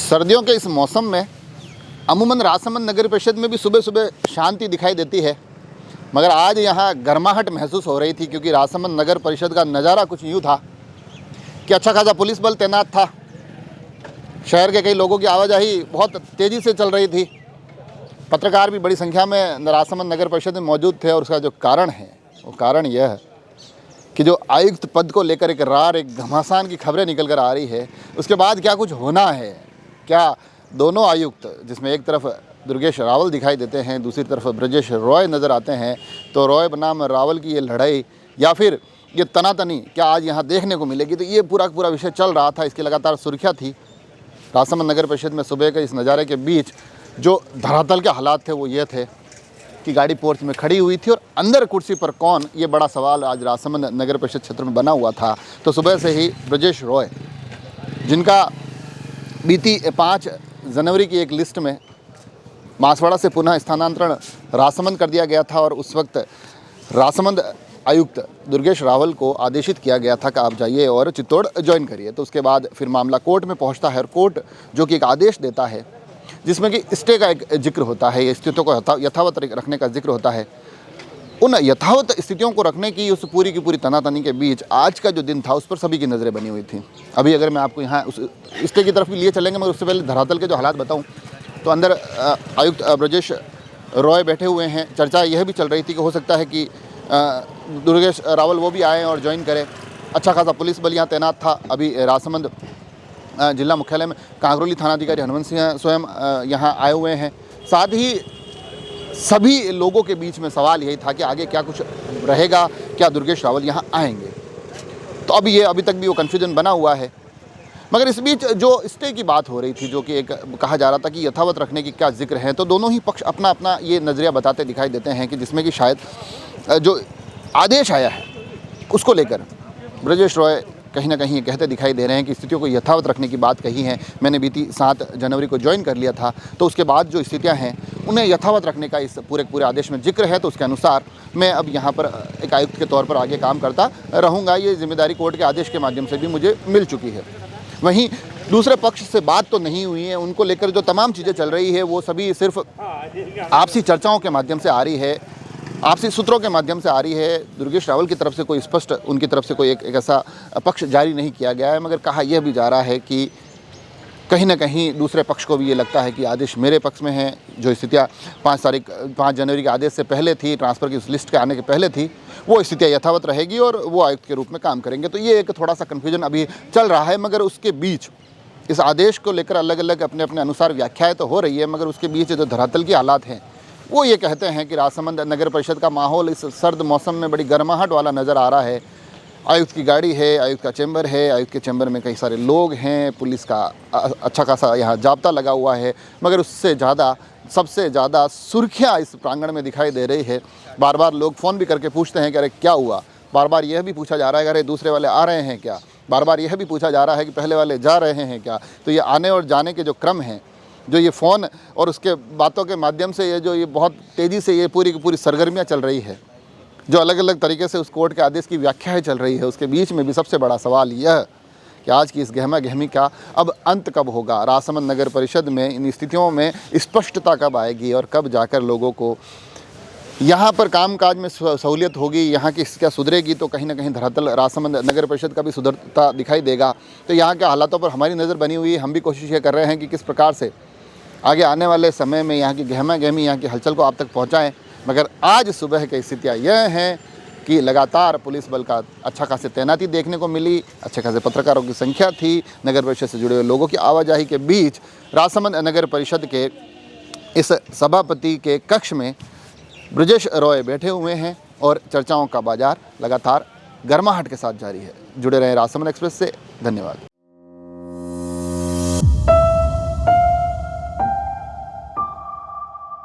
सर्दियों के इस मौसम में अमूमन राजसमंद नगर परिषद में भी सुबह सुबह शांति दिखाई देती है, मगर आज यहाँ गर्माहट महसूस हो रही थी क्योंकि राजसमंद नगर परिषद का नज़ारा कुछ यूँ था कि अच्छा खासा पुलिस बल तैनात था। शहर के कई लोगों की आवाजाही बहुत तेज़ी से चल रही थी। पत्रकार भी बड़ी संख्या में राजसमंद नगर परिषद में मौजूद थे और उसका जो कारण है वो कारण यह है कि जो आयुक्त पद को लेकर एक रार, एक घमासान की खबरें निकल कर आ रही है, उसके बाद क्या कुछ होना है। क्या दोनों आयुक्त, जिसमें एक तरफ दुर्गेश रावल दिखाई देते हैं, दूसरी तरफ ब्रजेश रॉय नज़र आते हैं, तो रॉय बनाम रावल की ये लड़ाई या फिर ये तनातनी क्या आज यहाँ देखने को मिलेगी। तो ये पूरा विषय चल रहा था, इसकी लगातार सुर्खियाँ थी। राजसमंद नगर परिषद में सुबह के इस नज़ारे के बीच जो धरातल के हालात थे वो ये थे कि गाड़ी पोर्च में खड़ी हुई थी और अंदर कुर्सी पर कौन, ये बड़ा सवाल आज राजसमंद नगर परिषद क्षेत्र में बना हुआ था। तो सुबह से ही ब्रजेश रॉय, जिनका बीती 5 जनवरी की एक लिस्ट में बांसवाड़ा से पुनः स्थानांतरण राजसमंद कर दिया गया था और उस वक्त राजसमंद आयुक्त दुर्गेश रावल को आदेशित किया गया था कि आप जाइए और चित्तौड़ ज्वाइन करिए। तो उसके बाद फिर मामला कोर्ट में पहुंचता है और कोर्ट जो कि एक आदेश देता है जिसमें कि स्टे का एक जिक्र होता है, स्थितियों को यथावत रखने का जिक्र होता है। उन यथावत स्थितियों को रखने की उस पूरी की पूरी तनातनी के बीच आज का जो दिन था उस पर सभी की नज़रें बनी हुई थी। अभी अगर मैं आपको यहाँ उस स्टे की तरफ भी लिए चलेंगे, मगर उससे पहले धरातल के जो हालात बताऊँ तो अंदर आयुक्त ब्रजेश रॉय बैठे हुए हैं। चर्चा यह भी चल रही थी कि हो सकता है कि दुर्गेश रावल वो भी आएँ और ज्वाइन करें। अच्छा खासा पुलिस बल यहाँ तैनात था। अभी राजसमंद जिला मुख्यालय में कांगरोली थानाधिकारी हनुमंत सिंह स्वयं यहाँ आए हुए हैं। साथ ही सभी लोगों के बीच में सवाल यही था कि आगे क्या कुछ रहेगा, क्या दुर्गेश रावल यहाँ आएंगे। तो अभी तक भी वो कन्फ्यूजन बना हुआ है। मगर इस बीच जो स्टे की बात हो रही थी, जो कि एक कहा जा रहा था कि यथावत रखने की क्या जिक्र है, तो दोनों ही पक्ष अपना अपना ये नज़रिया बताते दिखाई देते हैं कि जिसमें कि शायद जो आदेश आया है उसको लेकर ब्रजेश रॉय कहीं ना कहीं ये कहते दिखाई दे रहे हैं कि स्थितियों को यथावत रखने की बात कही है। मैंने बीती 7 जनवरी को ज्वाइन कर लिया था, तो उसके बाद जो स्थितियां हैं उन्हें यथावत रखने का इस पूरे आदेश में जिक्र है। तो उसके अनुसार मैं अब यहाँ पर एक आयुक्त के तौर पर आगे काम करता रहूँगा। ये जिम्मेदारी कोर्ट के आदेश के माध्यम से भी मुझे मिल चुकी है। वहीं दूसरे पक्ष से बात तो नहीं हुई है, उनको लेकर जो तमाम चीज़ें चल रही है वो सभी सिर्फ आपसी चर्चाओं के माध्यम से आ रही है, आपसी सूत्रों के माध्यम से आ रही है। दुर्गेश रावल की तरफ से कोई स्पष्ट उनकी तरफ से कोई एक ऐसा पक्ष जारी नहीं किया गया है, मगर कहा यह भी जा रहा है कि कहीं ना कहीं दूसरे पक्ष को भी ये लगता है कि आदेश मेरे पक्ष में है। जो स्थितियाँ 5 जनवरी के आदेश से पहले थी, ट्रांसफ़र की उस लिस्ट के आने के पहले थी, वो स्थितियाँ यथावत रहेगी और वो आयुक्त के रूप में काम करेंगे। तो ये एक थोड़ा सा कन्फ्यूजन अभी चल रहा है, मगर उसके बीच इस आदेश को लेकर अलग अलग अपने अपने अनुसार व्याख्याएँ तो हो रही है, मगर उसके बीच जो धरातल की हालात हैं वो ये कहते हैं कि राजसमंद नगर परिषद का माहौल इस सर्द मौसम में बड़ी गर्माहट वाला नज़र आ रहा है। आयुक्त की गाड़ी है, आयुक्त का चैम्बर है, आयुक्त के चैम्बर में कई सारे लोग हैं, पुलिस का अच्छा खासा यहाँ जाब्ता लगा हुआ है, मगर उससे ज़्यादा सबसे ज़्यादा सुर्खियाँ इस प्रांगण में दिखाई दे रही है। बार बार लोग फ़ोन भी करके पूछते हैं कि अरे क्या हुआ। बार बार यह भी पूछा जा रहा है कि अरे दूसरे वाले आ रहे हैं क्या। बार बार यह भी पूछा जा रहा है कि पहले वाले जा रहे हैं क्या। तो ये आने और जाने के जो क्रम हैं, जो ये फ़ोन और उसके बातों के माध्यम से ये बहुत तेज़ी से ये पूरी की पूरी सरगर्मियाँ चल रही है, जो अलग अलग तरीके से उस कोर्ट के आदेश की व्याख्याएँ चल रही है, उसके बीच में भी सबसे बड़ा सवाल यह कि आज की इस गहमा गहमी का अब अंत कब होगा। राजसमंद नगर परिषद में इन स्थितियों में स्पष्टता कब आएगी और कब जाकर लोगों को यहाँ पर कामकाज में सहूलियत होगी, यहाँ की क्या सुधरेगी। तो कहीं ना कहीं धरातल राजसमंद नगर परिषद का भी सुधरता दिखाई देगा। तो यहाँ के हालातों पर हमारी नज़र बनी हुई है। हम भी कोशिश ये कर रहे हैं कि किस प्रकार से आगे आने वाले समय में यहाँ की गहमा गहमी, यहाँ की हलचल को आप तक पहुँचाएँ। मगर आज सुबह की स्थितियाँ यह हैं कि लगातार पुलिस बल का अच्छा खासी तैनाती देखने को मिली, अच्छे खासे पत्रकारों की संख्या थी, नगर परिषद से जुड़े हुए लोगों की आवाजाही के बीच राजसमंद नगर परिषद के इस सभापति के कक्ष में ब्रजेश रॉय बैठे हुए हैं और चर्चाओं का बाजार लगातार गर्माहट के साथ जारी है। जुड़े रहें राजसमंद एक्सप्रेस से। धन्यवाद।